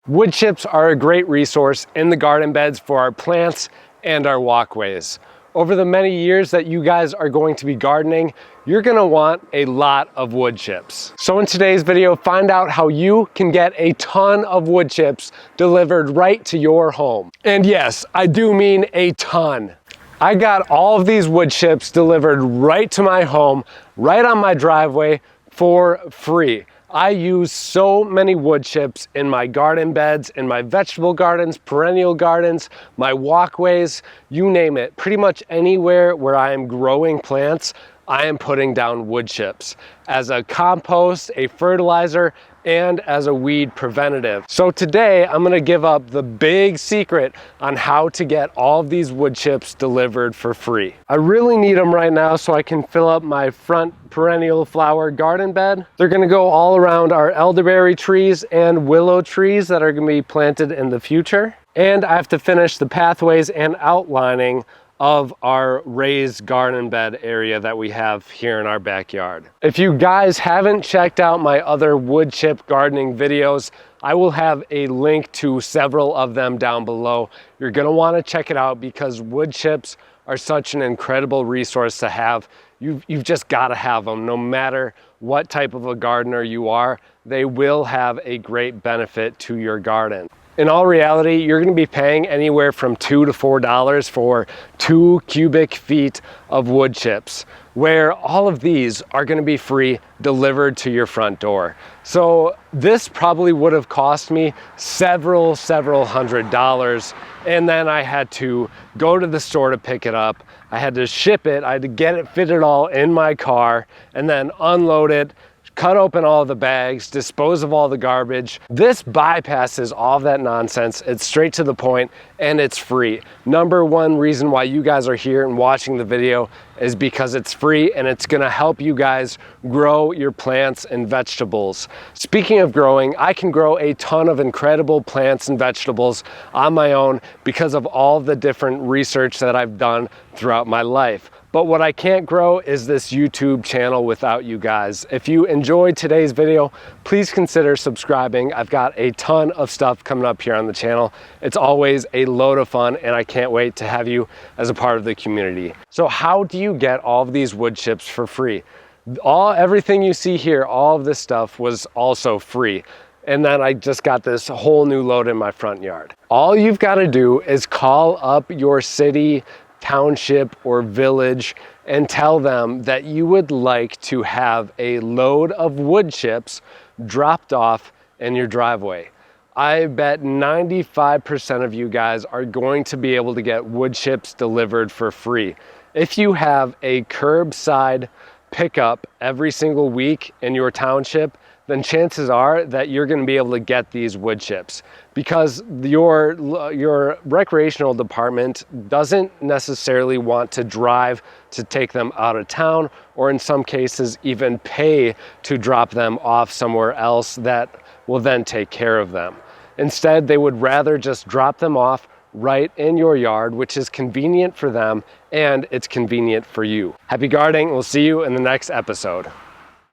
Wood chips are a great resource in the garden beds for our plants and our walkways. Over the many years that you guys are going to be gardening, you're gonna want a lot of wood chips. So in today's video, find out how you can get a ton of wood chips delivered right to your home. And yes, I do mean a ton. I got all of these wood chips delivered right to my home, right on my driveway for free. I use so many wood chips in my garden beds, in my vegetable gardens, perennial gardens, my walkways, you name it. Pretty much anywhere where I am growing plants, I am putting down wood chips as a compost, a fertilizer, and as a weed preventative. So today I'm gonna give up the big secret on how to get all of these wood chips delivered for free. I really need them right now so I can fill up my front perennial flower garden bed. They're gonna go all around our elderberry trees and willow trees that are gonna be planted in the future. And I have to finish the pathways and outlining of our raised garden bed area that we have here in our backyard. If you guys haven't checked out my other wood chip gardening videos, I will have a link to several of them down below. You're gonna wanna check it out because wood chips are such an incredible resource to have. You've just gotta have them. No matter what type of a gardener you are, they will have a great benefit to your garden. In all reality, you're gonna be paying anywhere from $2 to $4 for 2 cubic feet of wood chips, where all of these are gonna be free delivered to your front door. So this probably would have cost me several $100s, and then I had to go to the store to pick it up. I had to ship it, I had to get it fitted all in my car, and then unload it, cut open all the bags, dispose of all the garbage. This bypasses all of that nonsense. It's straight to the point and it's free. Number one reason why you guys are here and watching the video is because it's free and it's gonna help you guys grow your plants and vegetables. Speaking of growing, I can grow a ton of incredible plants and vegetables on my own because of all the different research that I've done throughout my life. But what I can't grow is this YouTube channel without you guys. If you enjoyed today's video, please consider subscribing. I've got a ton of stuff coming up here on the channel. It's always a load of fun and I can't wait to have you as a part of the community. So how do you get all of these wood chips for free? Everything you see here, all of this stuff was also free. And then I just got this whole new load in my front yard. All you've got to do is call up your city, township, or village and tell them that you would like to have a load of wood chips dropped off in your driveway. I bet 95% of you guys are going to be able to get wood chips delivered for free. If you have a curbside pickup every single week in your township, then chances are that you're going to be able to get these wood chips because your recreational department doesn't necessarily want to drive to take them out of town, or in some cases even pay to drop them off somewhere else that will then take care of them. Instead, they would rather just drop them off right in your yard, which is convenient for them and it's convenient for you. Happy gardening. We'll see you in the next episode.